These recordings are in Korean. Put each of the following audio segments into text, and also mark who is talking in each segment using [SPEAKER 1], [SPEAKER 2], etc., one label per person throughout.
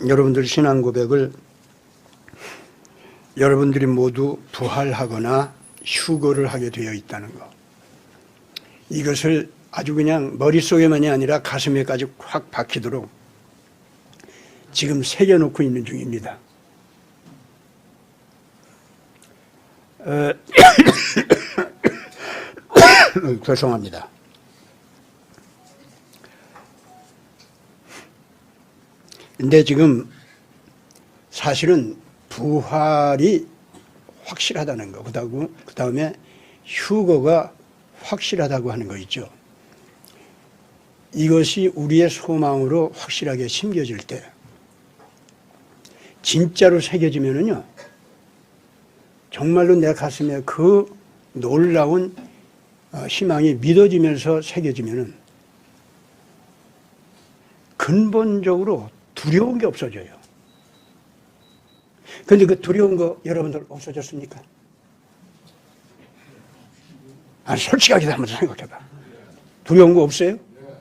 [SPEAKER 1] 여러분들 신앙 고백을 여러분들이 모두 부활하거나 휴거를 하게 되어 있다는 것. 이것을 아주 그냥 머릿속에만이 아니라 가슴에까지 확 박히도록 지금 새겨놓고 있는 중입니다. 죄송합니다. 근데 지금 사실은 부활이 확실하다는 거, 그 다음에 휴거가 확실하다고 하는 거 있죠. 이것이 우리의 소망으로 확실하게 심겨질 때, 진짜로 새겨지면은요, 정말로 내 가슴에 그 놀라운 희망이 믿어지면서 새겨지면은 근본적으로 두려운 게 없어져요. 근데 그 두려운 거 여러분들 없어졌습니까? 아니, 솔직하게 한번 생각해봐. 두려운 거 없어요?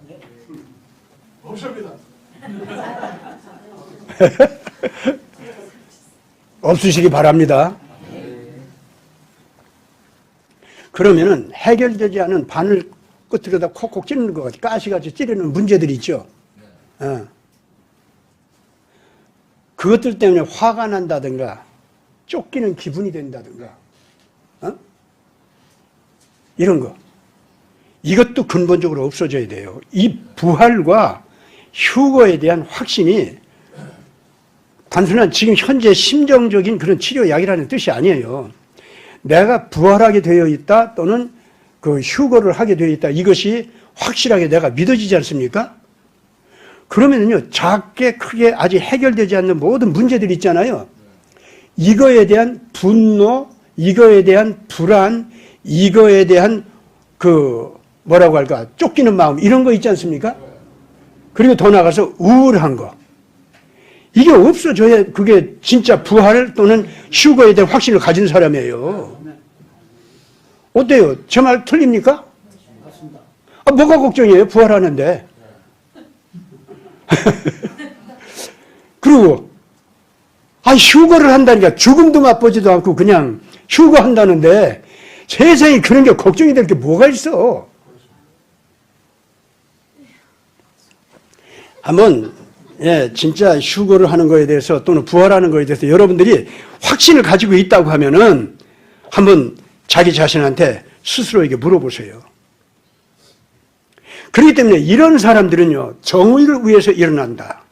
[SPEAKER 2] 네. 없습니다.
[SPEAKER 1] 없으시기 바랍니다. 그러면은 해결되지 않은 바늘 끝으로다 콕콕 찌르는 것 같이 가시같이 찌르는 문제들이 있죠. 그것들 때문에 화가 난다든가 쫓기는 기분이 된다든가 이런 거, 이것도 근본적으로 없어져야 돼요. 이 부활과 휴거에 대한 확신이 단순한 지금 현재 심정적인 그런 치료약이라는 뜻이 아니에요. 내가 부활하게 되어 있다, 또는 그 휴거를 하게 되어 있다, 이것이 확실하게 내가 믿어지지 않습니까? 그러면은요, 작게 크게 아직 해결되지 않는 모든 문제들이 있잖아요. 이거에 대한 분노, 이거에 대한 불안, 이거에 대한 뭐라고 할까, 쫓기는 마음, 이런 거 있지 않습니까? 그리고 더 나아가서 우울한 거. 이게 없어져야 그게 진짜 부활 또는 휴거에 대한 확신을 가진 사람이에요. 어때요? 제 말 틀립니까?
[SPEAKER 2] 맞습니다.
[SPEAKER 1] 뭐가 걱정이에요? 부활하는데. 그리고 휴거를 한다니까 죽음도 맛보지도 않고 그냥 휴거한다는데 세상에 그런 게 걱정이 될 게 뭐가 있어? 한번 진짜 휴거를 하는 거에 대해서 또는 부활하는 거에 대해서 여러분들이 확신을 가지고 있다고 하면은 한번 자기 자신한테 스스로에게 물어보세요. 그렇기 때문에 이런 사람들은요, 정의를 위해서 일어난다,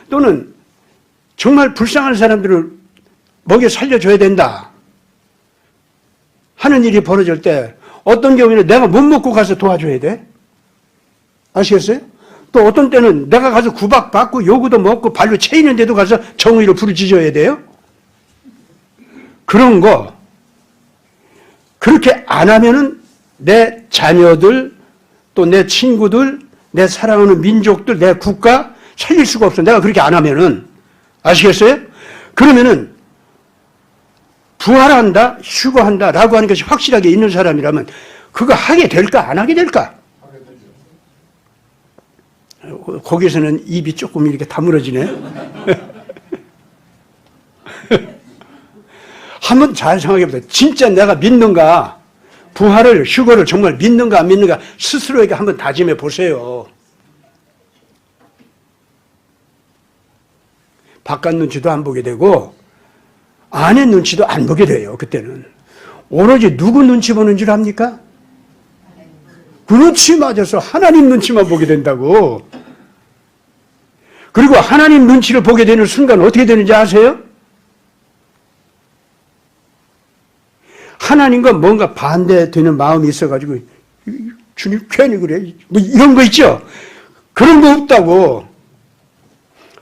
[SPEAKER 1] 또는 정말 불쌍한 사람들을 먹여 살려줘야 된다 하는 일이 벌어질 때 어떤 경우에는 내가 못 먹고 가서 도와줘야 돼. 아시겠어요? 또 어떤 때는 내가 가서 구박받고 요구도 먹고 발로 채이는데도 가서 정의를 부르짖어야 돼요. 그런 거 그렇게 안 하면은 내 자녀들, 또 내 친구들, 내 사랑하는 민족들, 내 국가 살릴 수가 없어. 내가 그렇게 안 하면은. 아시겠어요? 그러면은 부활한다, 휴거한다 라고 하는 것이 확실하게 있는 사람이라면 그거 하게 될까, 안 하게 될까? 거기서는 입이 조금 이렇게 다물어지네. 한번 잘 생각해보세요. 진짜 내가 믿는가, 부활을, 휴거를 정말 믿는가 안 믿는가 스스로에게 한번 다짐해 보세요. 바깥 눈치도 안 보게 되고 안의 눈치도 안 보게 돼요. 그때는 오로지 누구 눈치 보는 줄 압니까? 그 눈치 맞아서 하나님 눈치만 보게 된다고. 그리고 하나님 눈치를 보게 되는 순간 어떻게 되는지 아세요? 하나님과 뭔가 반대되는 마음이 있어가지고 주님 괜히 그래 뭐 이런 거 있죠? 그런 거 없다고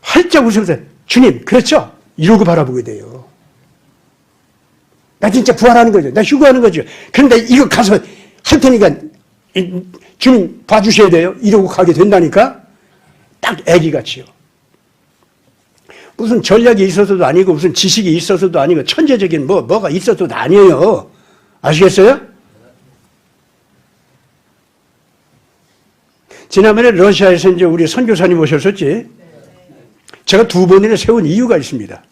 [SPEAKER 1] 활짝 웃으면서 주님 그렇죠? 이러고 바라보게 돼요. 나 진짜 부활하는 거죠. 나 휴거하는 거죠. 그런데 이거 가서 할 테니까 주님 봐주셔야 돼요. 이러고 가게 된다니까. 딱 애기같이요. 무슨 전략이 있어서도 아니고 무슨 지식이 있어서도 아니고 천재적인 뭐가 있어서도 아니에요. 아시겠어요? 지난번에 러시아에서 이제 우리 선교사님 오셨었지. 제가 2번이나 세운 이유가 있습니다.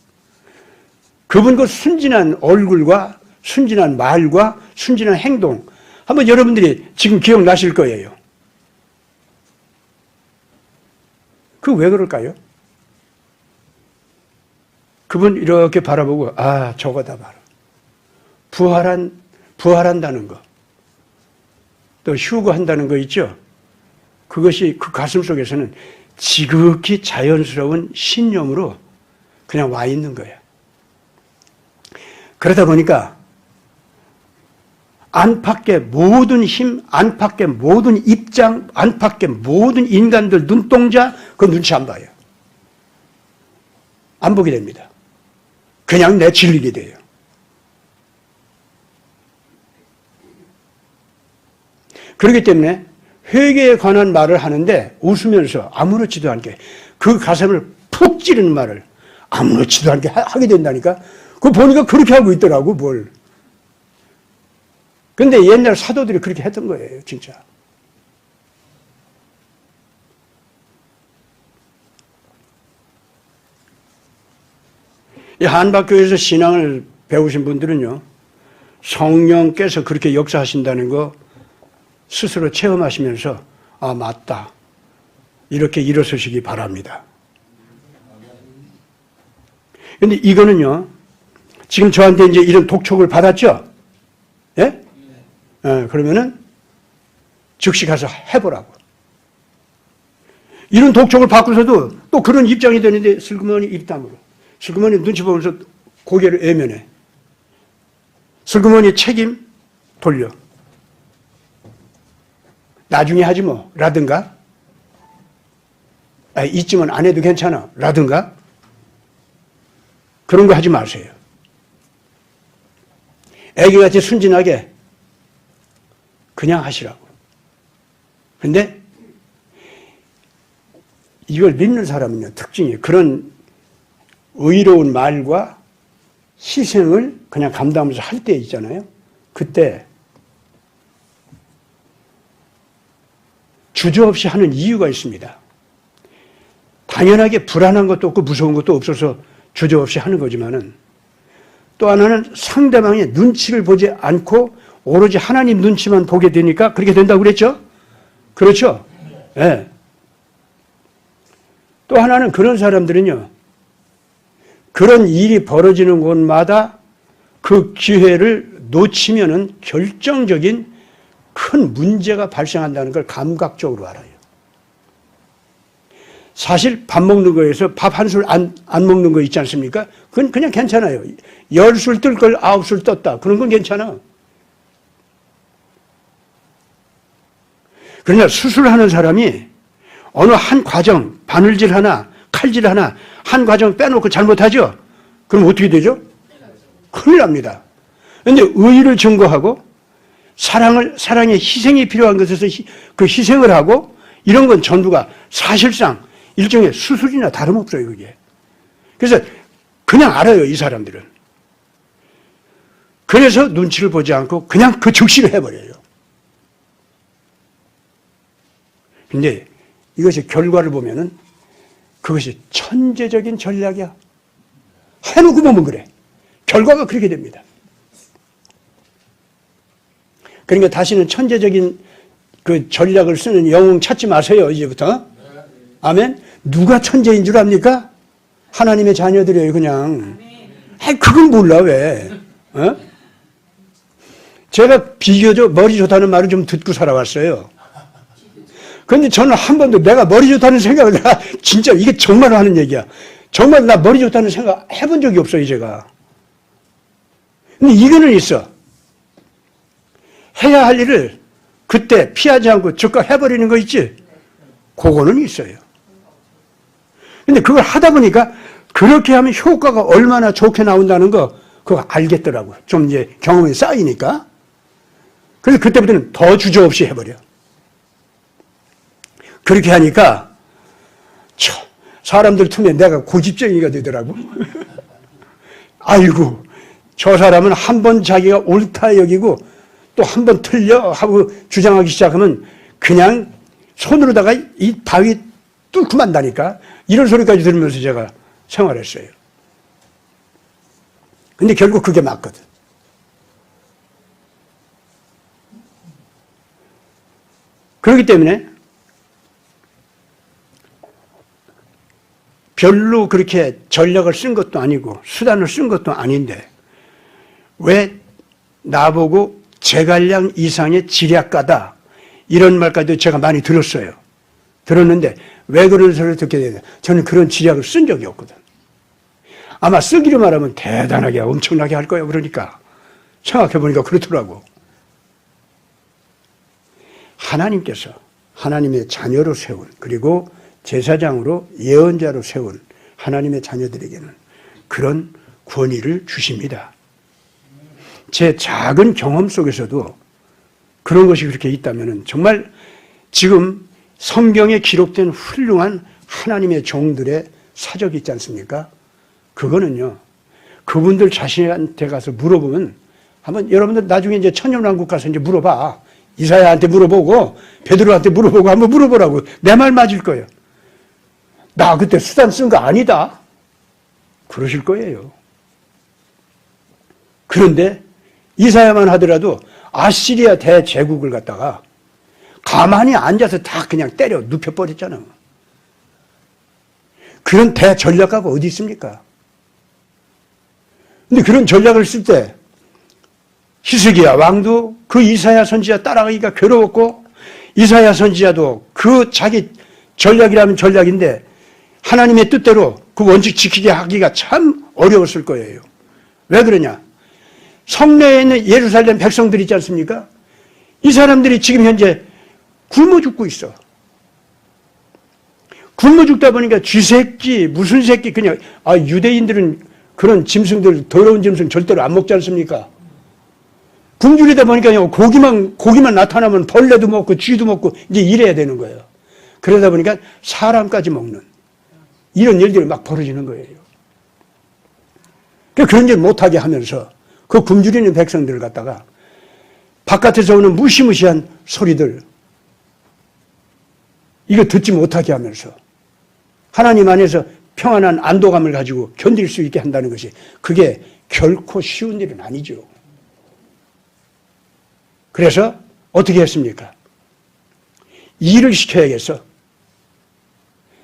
[SPEAKER 1] 그분 그 순진한 얼굴과 순진한 말과 순진한 행동, 한번 여러분들이 지금 기억나실 거예요. 그 왜 그럴까요? 그분 이렇게 바라보고, 아, 저거다 봐라. 부활한다는 거. 또 휴거한다는 거 있죠? 그것이 그 가슴 속에서는 지극히 자연스러운 신념으로 그냥 와 있는 거예요. 그러다 보니까 안팎의 모든 힘, 안팎의 모든 입장, 안팎의 모든 인간들 눈동자 그 눈치 안 봐요. 안 보게 됩니다. 그냥 내질리게 돼요. 그렇기 때문에 회개에 관한 말을 하는데 웃으면서 아무렇지도 않게 그 가슴을 푹 찌르는 말을 아무렇지도 않게 하게 된다니까. 그거 보니까 그렇게 하고 있더라고, 뭘. 근데 옛날 사도들이 그렇게 했던 거예요, 진짜. 이 한박교에서 신앙을 배우신 분들은요, 성령께서 그렇게 역사하신다는 거 스스로 체험하시면서, 아, 맞다. 이렇게 일어서시기 바랍니다. 근데 이거는요, 지금 저한테 이제 이런 독촉을 받았죠? 예? 그러면은 즉시 가서 해보라고. 이런 독촉을 받고서도 또 그런 입장이 되는데 슬그머니 입담으로. 슬그머니 눈치 보면서 고개를 외면해. 슬그머니 책임 돌려. 나중에 하지 뭐, 라든가. 아, 이쯤은 안 해도 괜찮아, 라든가. 그런 거 하지 마세요. 애기같이 순진하게 그냥 하시라고. 근데 이걸 믿는 사람은요, 특징이 그런 의로운 말과 희생을 그냥 감당하면서 할 때 있잖아요. 그때 주저없이 하는 이유가 있습니다. 당연하게 불안한 것도 없고 무서운 것도 없어서 주저없이 하는 거지만은 또 하나는 상대방의 눈치를 보지 않고 오로지 하나님 눈치만 보게 되니까 그렇게 된다고 그랬죠? 그렇죠? 예. 네. 또 하나는 그런 사람들은요, 그런 일이 벌어지는 곳마다 그 기회를 놓치면은 결정적인 큰 문제가 발생한다는 걸 감각적으로 알아요. 사실 밥 먹는 거에서 밥 한 술 안 먹는 거 있지 않습니까? 그건 그냥 괜찮아요. 10술 뜰 걸 9술 떴다. 그런 건 괜찮아. 그러나 수술하는 사람이 어느 한 과정, 바늘질 하나, 칼질 하나, 한 과정 빼놓고 잘못하죠? 그럼 어떻게 되죠? 큰일 납니다. 그런데 의의를 증거하고 사랑의 희생이 필요한 것에서 그 희생을 하고 이런 건 전부가 사실상 일종의 수술이나 다름없어요, 그게. 그래서 그냥 알아요, 이 사람들은. 그래서 눈치를 보지 않고 그냥 그 즉시를 해버려요. 근데 이것이 결과를 보면은 그것이 천재적인 전략이야. 해놓고 보면 그래. 결과가 그렇게 됩니다. 그러니까 다시는 천재적인 그 전략을 쓰는 영웅 찾지 마세요, 이제부터. 아멘? 누가 천재인 줄 압니까? 하나님의 자녀들이에요, 그냥. 아이, 그건 몰라, 왜? 어? 제가 비교적 머리 좋다는 말을 좀 듣고 살아왔어요. 그런데 저는 한 번도 내가 머리 좋다는 생각을, 내가 진짜 이게 정말로 하는 얘기야. 정말 나 머리 좋다는 생각 해본 적이 없어요, 제가. 근데 이거는 있어. 해야 할 일을 그때 피하지 않고 즉각 해버리는 거 있지? 그거는 있어요. 근데 그걸 하다 보니까 그렇게 하면 효과가 얼마나 좋게 나온다는 거 그거 알겠더라고요. 좀 이제 경험이 쌓이니까. 그래서 그때부터는 더 주저없이 해버려. 그렇게 하니까 사람들 틈에 내가 고집쟁이가 되더라고. 아이고, 저 사람은 한 번 자기가 옳다 여기고 또 한 번 틀려 하고 주장하기 시작하면 그냥 손으로다가 이 바위 뚫고 만다니까. 이런 소리까지 들으면서 제가 생활했어요. 근데 결국 그게 맞거든. 그렇기 때문에 별로 그렇게 전략을 쓴 것도 아니고 수단을 쓴 것도 아닌데 왜 나보고 제갈량 이상의 지략가다 이런 말까지도 제가 많이 들었어요. 들었는데 왜 그런 소리를 듣게 되냐. 저는 그런 지략을 쓴 적이 없거든. 아마 쓰기로 말하면 대단하게 엄청나게 할 거예요. 그러니까 생각해보니까 그렇더라고. 하나님께서 하나님의 자녀로 세운 그리고 제사장으로 예언자로 세운 하나님의 자녀들에게는 그런 권위를 주십니다. 제 작은 경험 속에서도 그런 것이 그렇게 있다면 정말 지금 성경에 기록된 훌륭한 하나님의 종들의 사적이 있지 않습니까? 그거는요, 그분들 자신한테 가서 물어보면 한번 여러분들 나중에 이제 천년왕국 가서 이제 물어봐. 이사야한테 물어보고 베드로한테 물어보고 한번 물어보라고. 내 말 맞을 거예요. 나 그때 수단 쓴 거 아니다. 그러실 거예요. 그런데 이사야만 하더라도 아시리아 대제국을 갖다가 가만히 앉아서 다 그냥 때려 눕혀버렸잖아. 그런 대전략가가 어디 있습니까? 근데 그런 전략을 쓸 때 히스기야 왕도 그 이사야 선지자 따라가기가 괴로웠고 이사야 선지자도 그 자기 전략이라면 전략인데 하나님의 뜻대로 그 원칙 지키게 하기가 참 어려웠을 거예요. 왜 그러냐? 성내에 있는 예루살렘 백성들 있지 않습니까? 이 사람들이 지금 현재 굶어 죽고 있어. 굶어 죽다 보니까 쥐새끼 무슨 새끼 그냥 유대인들은 그런 짐승들 더러운 짐승 절대로 안 먹지 않습니까? 굶주리다 보니까 고기만 나타나면 벌레도 먹고 쥐도 먹고 이제 이래야 되는 거예요. 그러다 보니까 사람까지 먹는 이런 일들이 막 벌어지는 거예요. 그런 일 못하게 하면서 그 굶주리는 백성들을 갖다가 바깥에서 오는 무시무시한 소리들 이거 듣지 못하게 하면서 하나님 안에서 평안한 안도감을 가지고 견딜 수 있게 한다는 것이 그게 결코 쉬운 일은 아니죠. 그래서 어떻게 했습니까? 일을 시켜야겠어.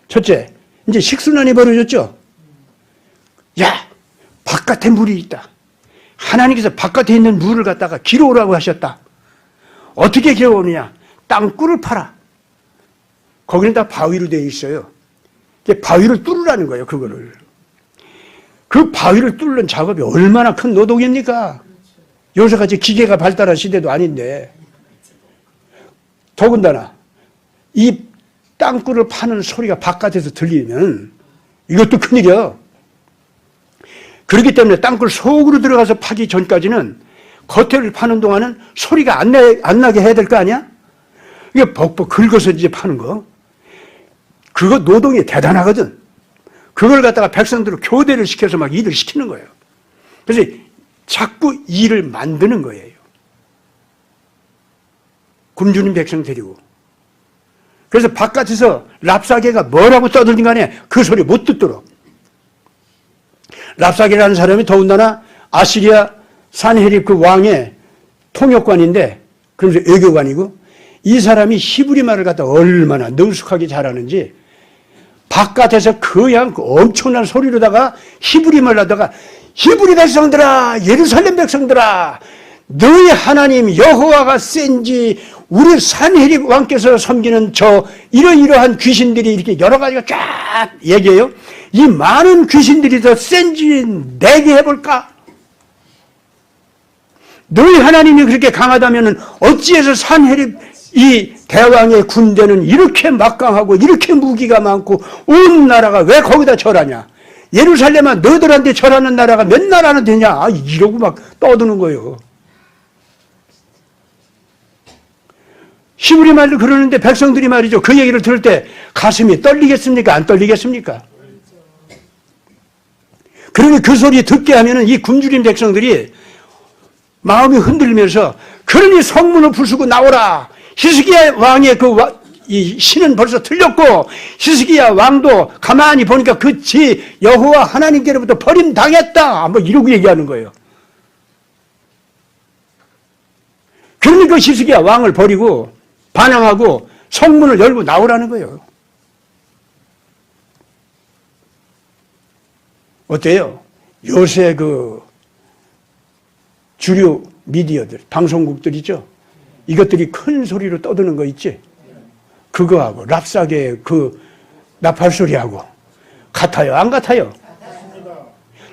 [SPEAKER 1] 첫째, 이제 식순환이 벌어졌죠? 야, 바깥에 물이 있다. 하나님께서 바깥에 있는 물을 갖다가 길어오라고 하셨다. 어떻게 길어오느냐? 땅굴을 파라. 거기는 다 바위로 되어 있어요. 바위를 뚫으라는 거예요, 그거를. 그 바위를 뚫는 작업이 얼마나 큰 노동입니까? 요새같이 기계가 발달한 시대도 아닌데. 더군다나, 이 땅굴을 파는 소리가 바깥에서 들리면 이것도 큰일이야. 그렇기 때문에 땅굴 속으로 들어가서 파기 전까지는 겉에를 파는 동안은 소리가 안 나게 해야 될 거 아니야? 이게 벅벅 긁어서 이제 파는 거. 그거 노동이 대단하거든. 그걸 갖다가 백성들을 교대를 시켜서 막 일을 시키는 거예요. 그래서 자꾸 일을 만드는 거예요. 굶주린 백성 데리고. 그래서 바깥에서 랍사게가 뭐라고 떠들든 간에 그 소리 못 듣도록. 랍사게라는 사람이 더군다나 아시리아 산헤립 그 왕의 통역관인데, 그러면서 외교관이고, 이 사람이 히브리 말을 갖다 얼마나 능숙하게 잘하는지 바깥에서 그냥 엄청난 소리로다가 히브리 말을 하다가 히브리 백성들아, 예루살렘 백성들아, 너희 하나님 여호와가 센지 우리 산헤립 왕께서 섬기는 저 이러이러한 귀신들이 이렇게 여러 가지가 쫙 얘기해요. 이 많은 귀신들이 더 센지 내게 해볼까? 너희 하나님이 그렇게 강하다면 어찌해서 산헤립 이 대왕의 군대는 이렇게 막강하고 이렇게 무기가 많고 온 나라가 왜 거기다 절하냐? 예루살렘아 너희들한테 절하는 나라가 몇 나라나 되냐? 이러고 막 떠드는 거예요. 히브리 말도 그러는데 백성들이 말이죠. 그 얘기를 들을 때 가슴이 떨리겠습니까? 안 떨리겠습니까? 그러니 그 소리 듣게 하면은 이 굶주린 백성들이 마음이 흔들리면서 그러니 성문을 부수고 나오라. 히스기야 왕의 그 이 신은 벌써 틀렸고 히스기야 왕도 가만히 보니까 그치 여호와 하나님께로부터 버림당했다 뭐 이러고 얘기하는 거예요. 그러니까 히스기야 왕을 버리고 반항하고 성문을 열고 나오라는 거예요. 어때요? 요새 그 주류 미디어들, 방송국들이죠. 이것들이 큰 소리로 떠드는 거 있지? 그거하고 랍사계 그 나팔소리하고 같아요? 안 같아요?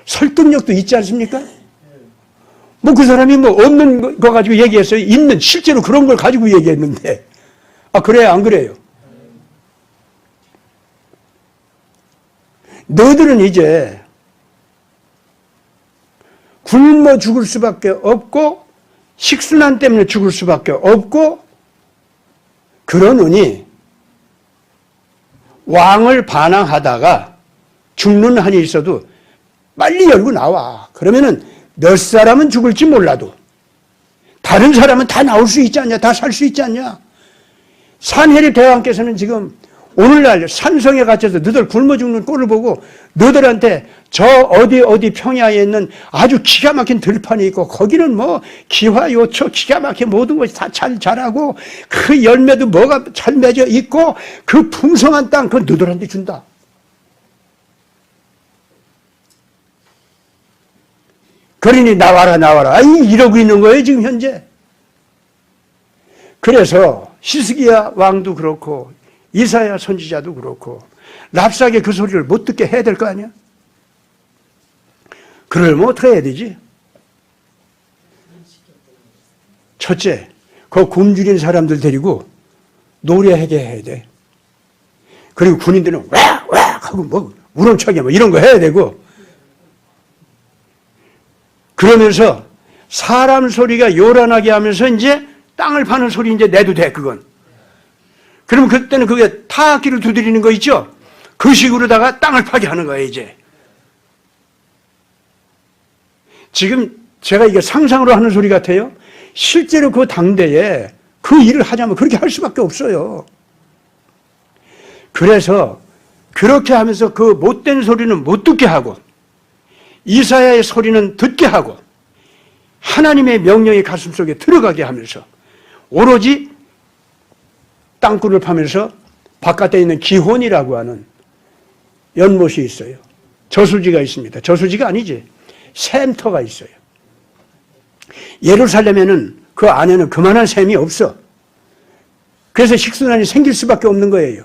[SPEAKER 1] 설득력도 있지 않습니까? 뭐 그 사람이 뭐 없는 거 가지고 얘기했어요. 있는 실제로 그런 걸 가지고 얘기했는데 아 그래요? 안 그래요? 너희들은 이제 굶어 죽을 수밖에 없고 식순환 때문에 죽을 수밖에 없고 그러느니 왕을 반항하다가 죽는 한이 있어도 빨리 열고 나와. 그러면은 몇 사람은 죽을지 몰라도 다른 사람은 다 나올 수 있지 않냐? 다 살 수 있지 않냐? 산헤립 대왕께서는 지금 오늘날 산성에 갇혀서 너희들 굶어 죽는 꼴을 보고 너희들한테 저 어디 평야에 있는 아주 기가 막힌 들판이 있고 거기는 뭐 기화요초 기가 막힌 모든 것이 다 잘 자라고 그 열매도 뭐가 잘 맺어 있고 그 풍성한 땅 그건 너희들한테 준다. 그러니 나와라 이러고 있는 거예요 지금 현재. 그래서 히스기야 왕도 그렇고 이사야 선지자도 그렇고 랍사게 그 소리를 못 듣게 해야 될 거 아니야? 그러려면 어떻게 해야 되지? 첫째, 그 굶주린 사람들 데리고 노래하게 해야 돼. 그리고 군인들은 왁왁 하고 뭐 우렁차게 뭐 이런 거 해야 되고 그러면서 사람 소리가 요란하게 하면서 이제 땅을 파는 소리 이제 내도 돼 그건. 그러면 그때는 그게 타악기를 두드리는 거 있죠? 그 식으로다가 땅을 파게 하는 거예요, 이제. 지금 제가 이게 상상으로 하는 소리 같아요. 실제로 그 당대에 그 일을 하자면 그렇게 할 수밖에 없어요. 그래서 그렇게 하면서 그 못된 소리는 못 듣게 하고 이사야의 소리는 듣게 하고 하나님의 명령이 가슴속에 들어가게 하면서 오로지 땅굴을 파면서 바깥에 있는 기혼이라고 하는 연못이 있어요. 저수지가 있습니다. 저수지가 아니지. 샘터가 있어요. 예루살렘에는 그 안에는 그만한 샘이 없어. 그래서 식순환이 생길 수밖에 없는 거예요.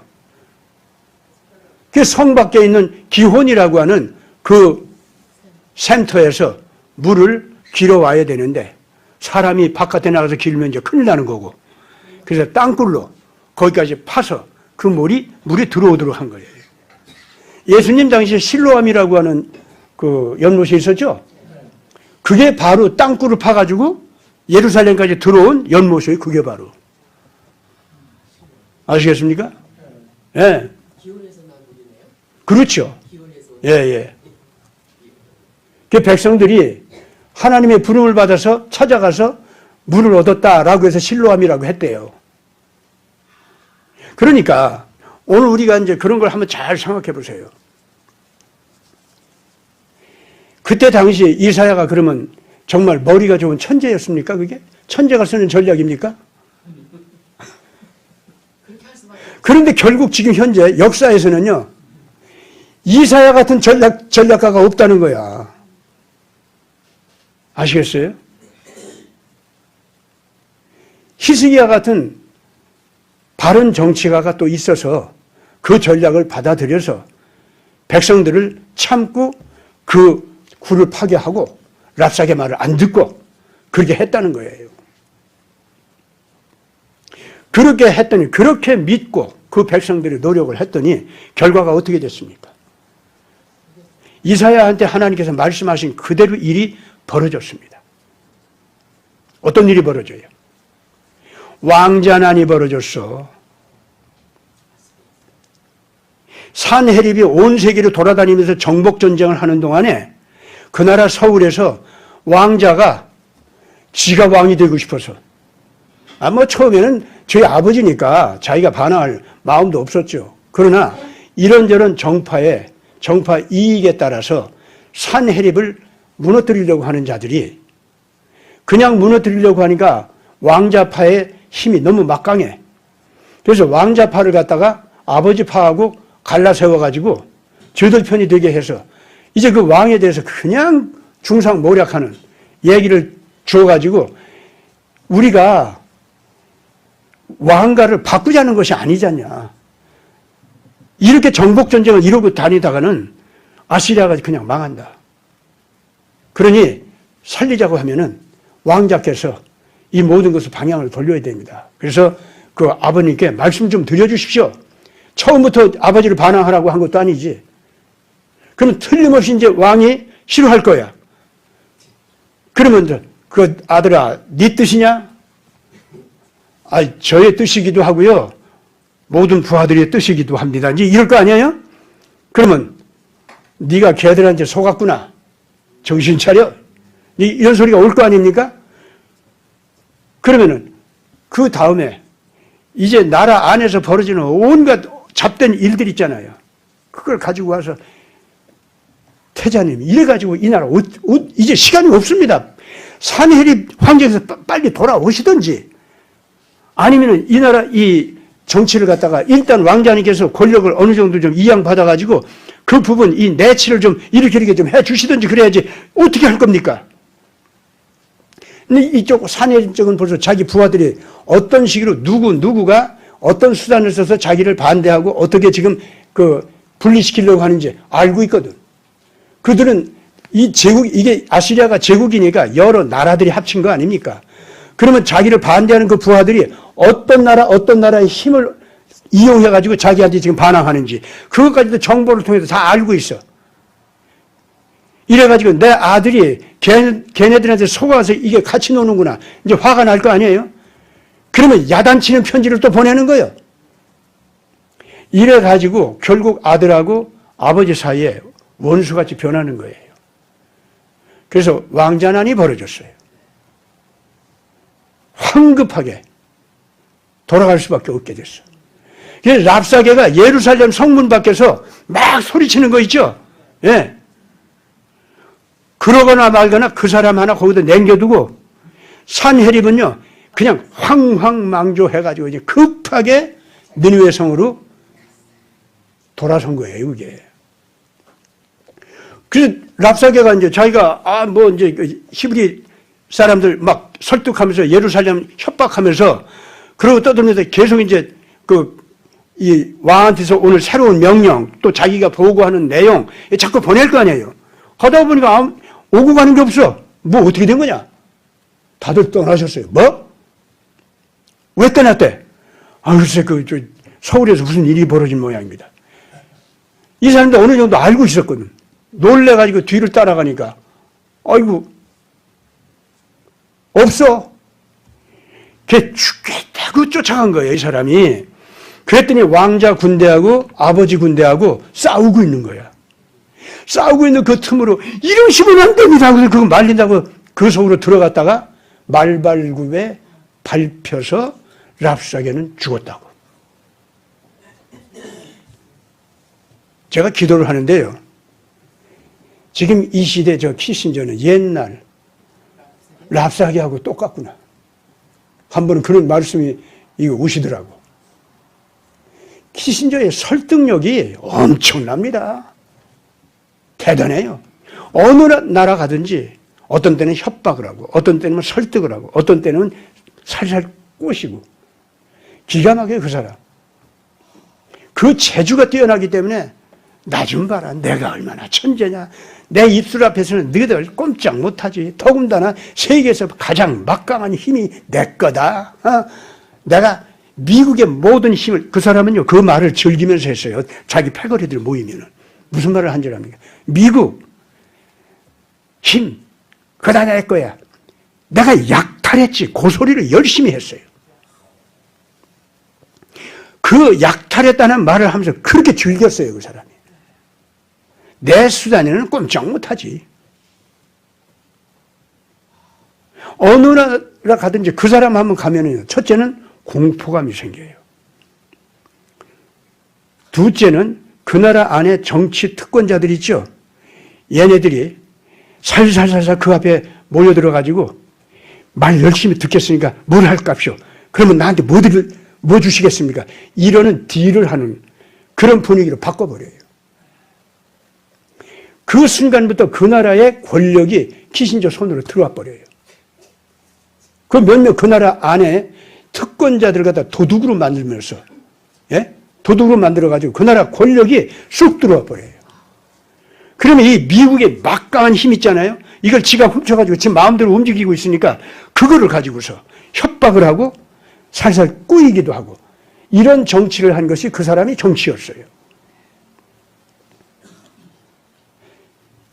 [SPEAKER 1] 그 성 밖에 있는 기혼이라고 하는 그 샘터에서 물을 길어와야 되는데 사람이 바깥에 나가서 길면 이제 큰일 나는 거고 그래서 땅굴로 거기까지 파서 그 물이 들어오도록 한 거예요. 예수님 당시에 실로암이라고 하는 그 연못이 있었죠? 그게 바로 땅굴을 파가지고 예루살렘까지 들어온 연못이에요. 그게 바로. 아시겠습니까? 예. 네.
[SPEAKER 3] 기온에서 난 물이네요?
[SPEAKER 1] 그렇죠.
[SPEAKER 3] 기온에서.
[SPEAKER 1] 예. 그 백성들이 하나님의 부름을 받아서 찾아가서 물을 얻었다라고 해서 실로암이라고 했대요. 그러니까 오늘 우리가 이제 그런 걸 한번 잘 생각해 보세요. 그때 당시 이사야가 그러면 정말 머리가 좋은 천재였습니까? 그게? 천재가 쓰는 전략입니까? 그런데 결국 지금 현재 역사에서는요. 이사야 같은 전략가가 없다는 거야. 아시겠어요? 히스기야 같은 바른 정치가가 또 있어서 그 전략을 받아들여서 백성들을 참고 그 굴을 파괴하고 랍사게 말을 안 듣고 그렇게 했다는 거예요. 그렇게 했더니 그렇게 믿고 그 백성들이 노력을 했더니 결과가 어떻게 됐습니까? 이사야한테 하나님께서 말씀하신 그대로 일이 벌어졌습니다. 어떤 일이 벌어져요? 왕자난이 벌어졌어. 산헤립이 온 세계를 돌아다니면서 정복전쟁을 하는 동안에 그 나라 서울에서 왕자가 지가 왕이 되고 싶어서 뭐 처음에는 저희 아버지니까 자기가 반항할 마음도 없었죠. 그러나 이런저런 정파 이익에 따라서 산해립을 무너뜨리려고 하는 자들이 그냥 무너뜨리려고 하니까 왕자파의 힘이 너무 막강해. 그래서 왕자파를 갖다가 아버지파하고 갈라세워가지고 저들 편이 되게 해서 이제 그 왕에 대해서 그냥 중상모략하는 얘기를 주어가지고 우리가 왕가를 바꾸자는 것이 아니잖냐. 이렇게 정복전쟁을 이루고 다니다가는 아시리아가 그냥 망한다. 그러니 살리자고 하면은 왕자께서 이 모든 것을 방향을 돌려야 됩니다. 그래서 그 아버님께 말씀 좀 드려주십시오. 처음부터 아버지를 반항하라고 한 것도 아니지. 그러면 틀림없이 이제 왕이 싫어할 거야. 그러면 그 아들아, 네 뜻이냐? 아, 저의 뜻이기도 하고요. 모든 부하들의 뜻이기도 합니다. 이제 이럴 거 아니에요? 그러면 네가 걔들한테 속았구나. 정신 차려. 이런 소리가 올 거 아닙니까? 그러면은 그 다음에 이제 나라 안에서 벌어지는 온갖 잡된 일들 있잖아요. 그걸 가지고 와서 태자님 이래가지고 이 나라 이제 시간이 없습니다. 산해립 황제에서 빨리 돌아오시든지 아니면은 이 나라 이 정치를 갖다가 일단 왕자님께서 권력을 어느 정도 좀 이양받아가지고 그 부분 이 내치를 좀 이렇게 좀 해주시든지 그래야지 어떻게 할 겁니까? 근데 이쪽 산해립 쪽은 벌써 자기 부하들이 어떤 식으로 누구가 어떤 수단을 써서 자기를 반대하고 어떻게 지금 그 분리시키려고 하는지 알고 있거든. 그들은 이 제국, 이게 아시리아가 제국이니까 여러 나라들이 합친 거 아닙니까? 그러면 자기를 반대하는 그 부하들이 어떤 나라의 힘을 이용해가지고 자기한테 지금 반항하는지 그것까지도 정보를 통해서 다 알고 있어. 이래가지고 내 아들이 걔네들한테 속아서 이게 같이 노는구나. 이제 화가 날 거 아니에요? 그러면 야단치는 편지를 또 보내는 거예요. 이래가지고 결국 아들하고 아버지 사이에 원수같이 변하는 거예요. 그래서 왕자난이 벌어졌어요. 황급하게 돌아갈 수밖에 없게 됐어. 그래서 랍사게가 예루살렘 성문 밖에서 막 소리치는 거 있죠? 예. 그러거나 말거나 그 사람 하나 거기다 남겨두고 산해립은요, 그냥 황황망조해가지고 이제 급하게 니느웨 성으로 돌아선 거예요, 이게. 그래서 랍사게가 이제 자기가, 이제 히브리 사람들 막 설득하면서 예루살렘 협박하면서 그러고 떠들면서 계속 이제 이 왕한테서 오늘 새로운 명령 또 자기가 보고하는 내용 자꾸 보낼 거 아니에요. 하다 보니까 오고 가는 게 없어. 뭐 어떻게 된 거냐? 다들 떠나셨어요. 뭐? 왜 떠났대? 글쎄 서울에서 무슨 일이 벌어진 모양입니다. 이 사람도 어느 정도 알고 있었거든. 놀래가지고 뒤를 따라가니까 아이고 없어. 걔 죽겠다고 쫓아간 거예요, 이 사람이. 그랬더니 왕자 군대하고 아버지 군대하고 싸우고 있는 거야. 싸우고 있는 그 틈으로 이러시면 안 됩니다. 그래서 그거 말린다고 그 속으로 들어갔다가 말발굽에 밟혀서 랍사게는 죽었다고. 제가 기도를 하는데요. 지금 이 시대 저 키신저는 옛날 랍사게하고 똑같구나. 한 번은 그런 말씀이 이거 오시더라고. 키신저의 설득력이 엄청납니다. 대단해요. 어느 나라 가든지 어떤 때는 협박을 하고 어떤 때는 설득을 하고 어떤 때는 살살 꼬시고 기가 막혀요, 그 사람. 그 재주가 뛰어나기 때문에 나 좀 봐라. 내가 얼마나 천재냐. 내 입술 앞에서는 너희들 꼼짝 못하지. 더군다나 세계에서 가장 막강한 힘이 내 거다. 내가 미국의 모든 힘을, 그 사람은요, 그 말을 즐기면서 했어요. 자기 패거리들 모이면은. 무슨 말을 한 줄 압니까? 미국, 힘, 그거 다 내 거야. 내가 약탈했지. 그 소리를 열심히 했어요. 그 약탈했다는 말을 하면서 그렇게 즐겼어요, 그 사람이. 내 수단에는 꼼짝 못하지. 어느 나라 가든지 그 사람 한번 가면은 첫째는 공포감이 생겨요. 둘째는 그 나라 안에 정치 특권자들 있죠. 얘네들이 살살살살 그 앞에 몰려들어가지고 말 열심히 듣겠으니까 뭘 할깝쇼. 그러면 나한테 뭐 주시겠습니까? 이러는 딜을 하는 그런 분위기로 바꿔버려요. 그 순간부터 그 나라의 권력이 키신저 손으로 들어와 버려요. 그 몇몇 그 나라 안에 특권자들 갖다 도둑으로 만들면서, 예? 도둑으로 만들어가지고 그 나라 권력이 쑥 들어와 버려요. 그러면 이 미국의 막강한 힘 있잖아요. 이걸 지가 훔쳐가지고 지 마음대로 움직이고 있으니까 그거를 가지고서 협박을 하고 살살 꾸이기도 하고 이런 정치를 한 것이 그 사람이 정치였어요.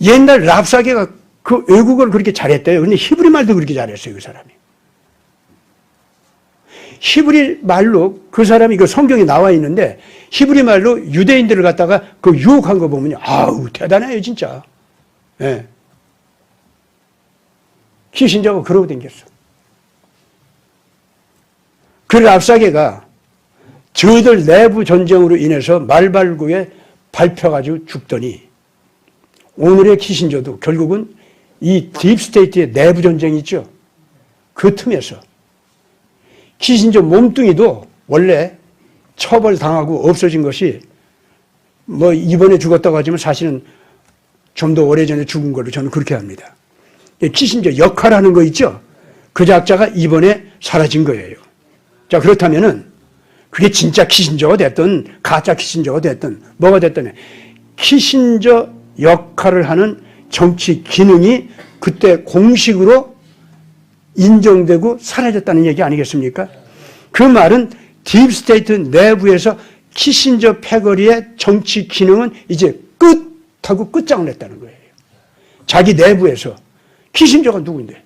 [SPEAKER 1] 옛날 랍사게가 그 외국어를 그렇게 잘했대요. 근데 히브리 말도 그렇게 잘했어요, 그 사람이. 히브리 말로 그 사람이 그 성경에 나와 있는데 히브리 말로 유대인들을 갖다가 그 유혹한 거 보면요. 아우, 대단해요, 진짜. 예. 키신저가 그러고 댕겼어. 그 랍사게가 저희들 내부 전쟁으로 인해서 말발굽에 밟혀가지고 죽더니 오늘의 키신저도 결국은 이 딥스테이트의 내부 전쟁이 있죠. 그 틈에서 키신저 몸뚱이도 원래 처벌당하고 없어진 것이 뭐 이번에 죽었다고 하지만 사실은 좀 더 오래전에 죽은 걸로 저는 그렇게 합니다. 키신저 역할하는 거 있죠. 그 작자가 이번에 사라진 거예요. 자, 그렇다면은 그게 진짜 키신저가 됐든 가짜 키신저가 됐든 뭐가 됐든 키신저 역할을 하는 정치 기능이 그때 공식으로 인정되고 사라졌다는 얘기 아니겠습니까? 그 말은 딥스테이트 내부에서 키신저 패거리의 정치 기능은 이제 끝하고 끝장을 냈다는 거예요. 자기 내부에서. 키신저가 누구인데?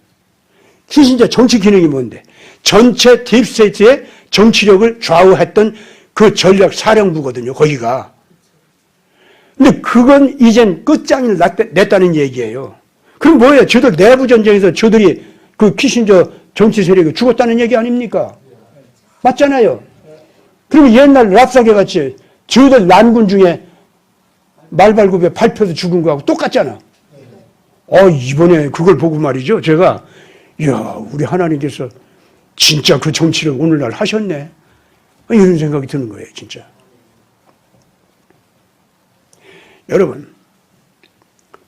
[SPEAKER 1] 키신저 정치 기능이 뭔데? 전체 딥스테이트의 정치력을 좌우했던 그 전략 사령부거든요, 거기가. 근데 그건 이젠 끝장을 냈다는 얘기예요. 그럼 뭐예요? 저들 내부 전쟁에서 저들이 그 키신저 정치 세력이 죽었다는 얘기 아닙니까? 맞잖아요. 그럼 옛날 랍사게 같이 저들 난군 중에 말발굽에 밟혀서 죽은 거하고 똑같잖아. 이번에 그걸 보고 말이죠. 제가, 이야, 우리 하나님께서 진짜 그 정치를 오늘날 하셨네. 이런 생각이 드는 거예요, 진짜. 여러분,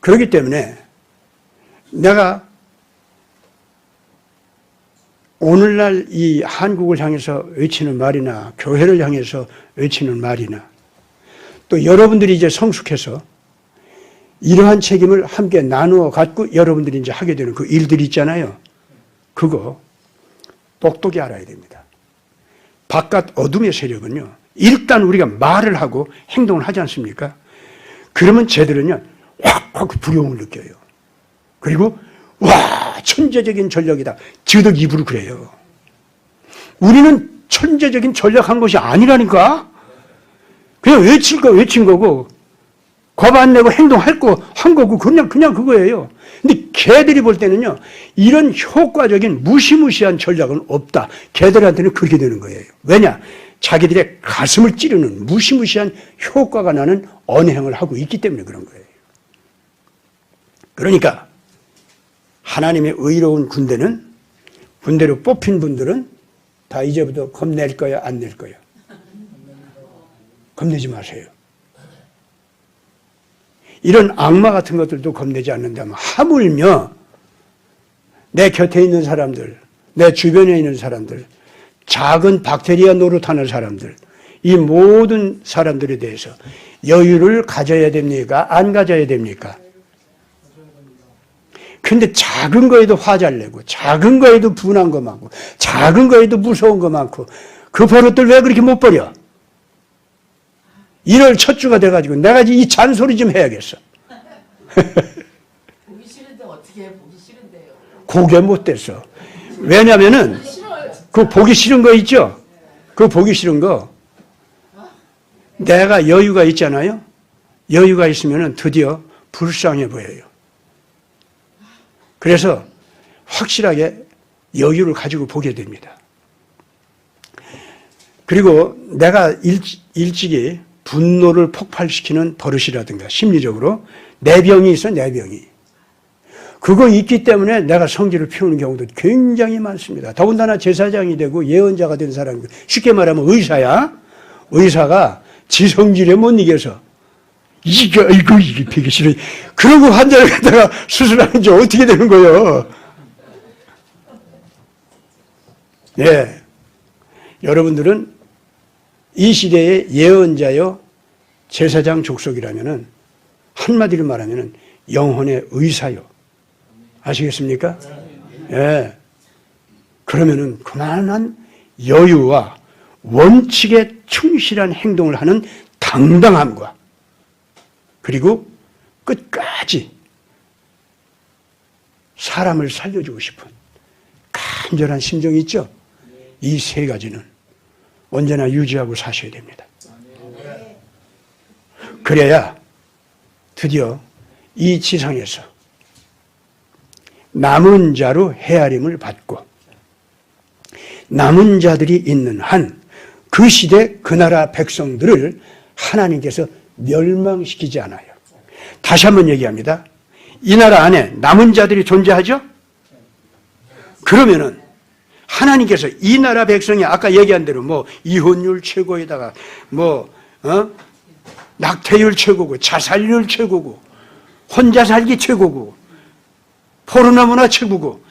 [SPEAKER 1] 그렇기 때문에 내가 오늘날 이 한국을 향해서 외치는 말이나 교회를 향해서 외치는 말이나 또 여러분들이 이제 성숙해서 이러한 책임을 함께 나누어 갖고 여러분들이 이제 하게 되는 그 일들이 있잖아요. 그거 똑똑히 알아야 됩니다. 바깥 어둠의 세력은요, 일단 우리가 말을 하고 행동을 하지 않습니까? 그러면 쟤들은요, 확 두려움을 느껴요. 그리고 와, 천재적인 전략이다. 저들 입으로 그래요. 우리는 천재적인 전략한 것이 아니라니까. 그냥 외친 거고 겁 안 내고 행동할 거 한 거고 그냥 그거예요. 근데 걔들이 볼 때는요, 이런 효과적인 무시무시한 전략은 없다. 걔들한테는 그렇게 되는 거예요. 왜냐? 자기들의 가슴을 찌르는 무시무시한 효과가 나는 언행을 하고 있기 때문에 그런 거예요. 그러니까 하나님의 의로운 군대로 뽑힌 분들은 다 이제부터 겁낼 거야, 안 낼 거야? 겁내지 마세요. 이런 악마 같은 것들도 겁내지 않는다면 하물며 내 곁에 있는 사람들, 내 주변에 있는 사람들, 작은 박테리아 노릇하는 사람들, 이 모든 사람들에 대해서 여유를 가져야 됩니까? 안 가져야 됩니까? 근데 작은 거에도 화잘 내고, 작은 거에도 분한 거 많고, 작은 거에도 무서운 거 많고, 그 버릇들 왜 그렇게 못 버려? 1월 첫 주가 돼가지고 내가 이 잔소리 좀 해야겠어.
[SPEAKER 3] 보기 싫은데 어떻게 해? 보기 싫은데요.
[SPEAKER 1] 그게 못 됐어. 왜냐면은 그 보기 싫은 거 있죠? 그 보기 싫은 거 내가 여유가 있잖아요. 여유가 있으면은 드디어 불쌍해 보여요. 그래서 확실하게 여유를 가지고 보게 됩니다. 그리고 내가 일찍이 분노를 폭발시키는 버릇이라든가 심리적으로 내병이 있어, 내병이. 그거 있기 때문에 내가 성질을 피우는 경우도 굉장히 많습니다. 더군다나 제사장이 되고 예언자가 된 사람, 쉽게 말하면 의사야. 의사가 지 성질에 못 이겨서 이게 되게 싫어. 그러고 환자를 갖다가 수술하는 게 어떻게 되는 거예요? 네. 여러분들은 이 시대의 예언자요, 제사장 족속이라면은, 한마디로 말하면은 영혼의 의사요. 아시겠습니까? 예. 네. 그러면은 그만한 여유와 원칙에 충실한 행동을 하는 당당함과 그리고 끝까지 사람을 살려주고 싶은 간절한 심정이 있죠? 이 세 가지는 언제나 유지하고 사셔야 됩니다. 그래야 드디어 이 지상에서 남은 자로 헤아림을 받고 남은 자들이 있는 한 그 시대 그 나라 백성들을 하나님께서 멸망시키지 않아요. 다시 한번 얘기합니다. 이 나라 안에 남은 자들이 존재하죠? 그러면은 하나님께서 이 나라 백성이 아까 얘기한 대로 뭐 이혼율 최고에다가 뭐 낙태율 최고고 자살률 최고고 혼자 살기 최고고 포르노 문화 최고고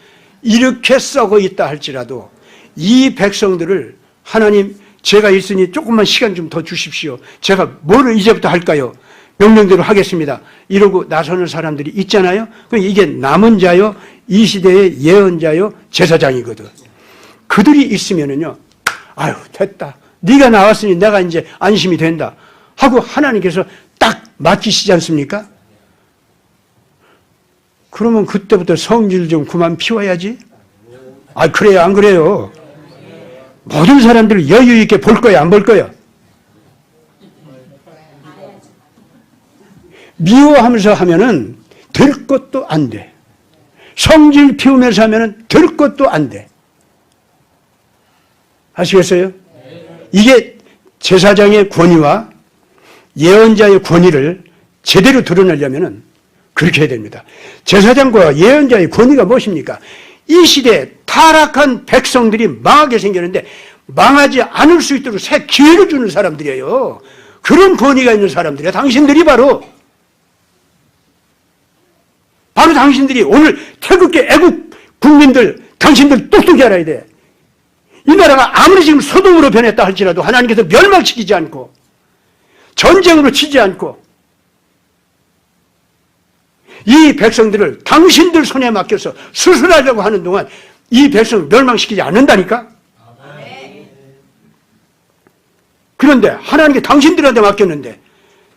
[SPEAKER 1] 이렇게 썩어 있다 할지라도 이 백성들을 하나님 제가 있으니 조금만 시간 좀 더 주십시오. 제가 뭐를 이제부터 할까요? 명령대로 하겠습니다. 이러고 나서는 사람들이 있잖아요. 이게 남은 자요, 이 시대의 예언자요, 제사장이거든. 그들이 있으면은요, 아유 됐다. 네가 나왔으니 내가 이제 안심이 된다 하고 하나님께서 딱 맡기시지 않습니까? 그러면 그때부터 성질 좀 그만 피워야지. 아 그래요, 안 그래요? 모든 사람들 여유 있게 볼 거야, 안 볼 거야? 미워하면서 하면은 될 것도 안 돼. 성질 피우면서 하면은 될 것도 안 돼. 아시겠어요? 이게 제사장의 권위와 예언자의 권위를 제대로 드러내려면은 그렇게 해야 됩니다. 제사장과 예언자의 권위가 무엇입니까? 이 시대에 타락한 백성들이 망하게 생겼는데 망하지 않을 수 있도록 새 기회를 주는 사람들이에요. 그런 권위가 있는 사람들이에요. 당신들이 바로 당신들이 오늘 태극기 애국 국민들 당신들 똑똑히 알아야 돼. 이 나라가 아무리 지금 소돔으로 변했다 할지라도 하나님께서 멸망시키지 않고 전쟁으로 치지 않고 이 백성들을 당신들 손에 맡겨서 수술하려고 하는 동안 이 백성을 멸망시키지 않는다니까? 그런데 하나님께 당신들한테 맡겼는데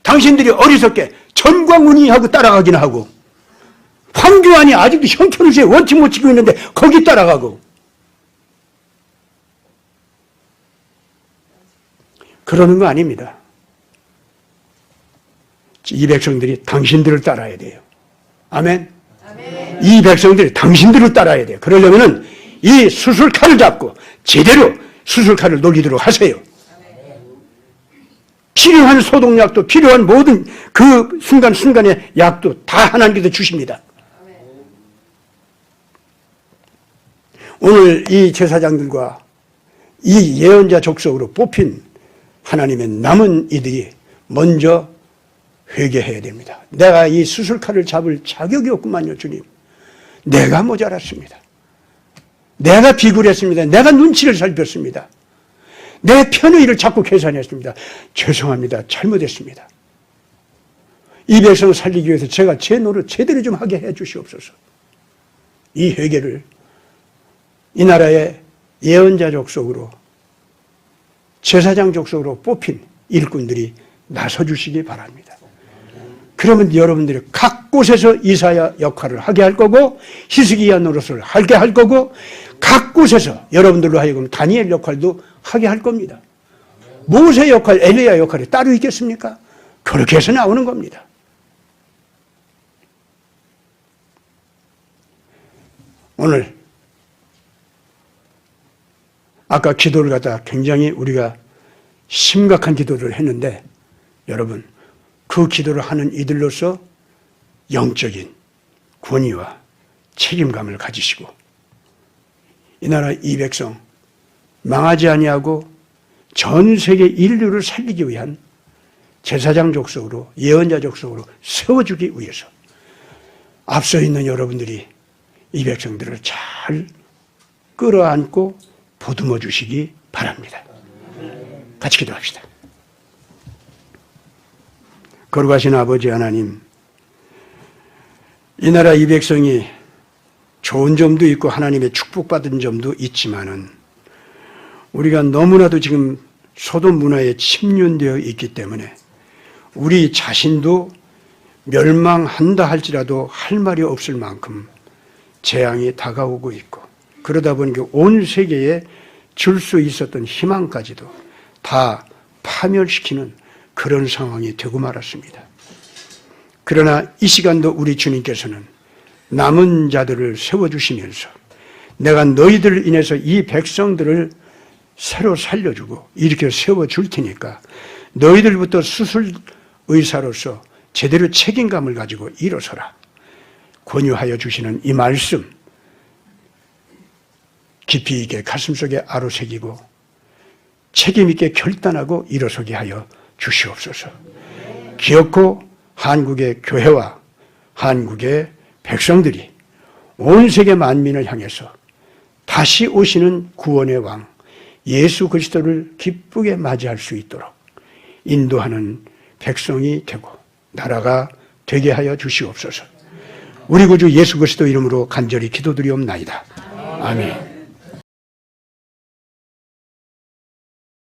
[SPEAKER 1] 당신들이 어리석게 전광훈이하고 따라가긴 하고 황교안이 아직도 형편없이 원칙 못 지키고 있는데 거기 따라가고 그러는 거 아닙니다. 이 백성들이 당신들을 따라야 돼요. 아멘? 아멘. 이 백성들이 당신들을 따라야 돼요. 그러려면은 이 수술칼을 잡고 제대로 수술칼을 녹이도록 하세요. 아멘. 필요한 소독약도 필요한 모든 그 순간순간의 약도 다 하나님께서 주십니다. 아멘. 오늘 이 제사장들과 이 예언자 족속으로 뽑힌 하나님의 남은 이들이 먼저 회개해야 됩니다. 내가 이 수술칼을 잡을 자격이 없구만요, 주님. 내가 모자랐습니다. 내가 비굴했습니다. 내가 눈치를 살폈습니다. 내 편의를 자꾸 계산했습니다. 죄송합니다. 잘못했습니다. 이 백성을 살리기 위해서 제가 제 노릇 제대로 좀 하게 해 주시옵소서. 이 회개를 이 나라의 예언자 족속으로 제사장 족속으로 뽑힌 일꾼들이 나서주시기 바랍니다. 그러면 여러분들이 각 곳에서 이사야 역할을 하게 할 거고 히스기야 노릇을 하게 할 거고 각 곳에서 여러분들로 하여금 다니엘 역할도 하게 할 겁니다. 모세 역할, 엘리야 역할이 따로 있겠습니까? 그렇게 해서 나오는 겁니다. 오늘 아까 기도를 갖다 굉장히 우리가 심각한 기도를 했는데 여러분 그 기도를 하는 이들로서 영적인 권위와 책임감을 가지시고 이 나라 이 백성 망하지 아니하고 전 세계 인류를 살리기 위한 제사장 족속으로 예언자 족속으로 세워주기 위해서 앞서 있는 여러분들이 이 백성들을 잘 끌어안고 보듬어 주시기 바랍니다. 같이 기도합시다. 거룩하신 아버지 하나님, 이 나라 이 백성이 좋은 점도 있고 하나님의 축복받은 점도 있지만은 우리가 너무나도 지금 소돔 문화에 침륜되어 있기 때문에 우리 자신도 멸망한다 할지라도 할 말이 없을 만큼 재앙이 다가오고 있고 그러다 보니까 온 세계에 줄 수 있었던 희망까지도 다 파멸시키는 그런 상황이 되고 말았습니다. 그러나 이 시간도 우리 주님께서는 남은 자들을 세워주시면서 내가 너희들 인해서 이 백성들을 새로 살려주고 이렇게 세워줄 테니까 너희들부터 수술 의사로서 제대로 책임감을 가지고 일어서라. 권유하여 주시는 이 말씀 깊이 있게 가슴속에 아로새기고 책임 있게 결단하고 일어서게 하여 주시옵소서. 기어코 한국의 교회와 한국의 백성들이 온 세계 만민을 향해서 다시 오시는 구원의 왕 예수 그리스도를 기쁘게 맞이할 수 있도록 인도하는 백성이 되고 나라가 되게 하여 주시옵소서. 우리 구주 예수 그리스도 이름으로 간절히 기도드리옵나이다. 아멘.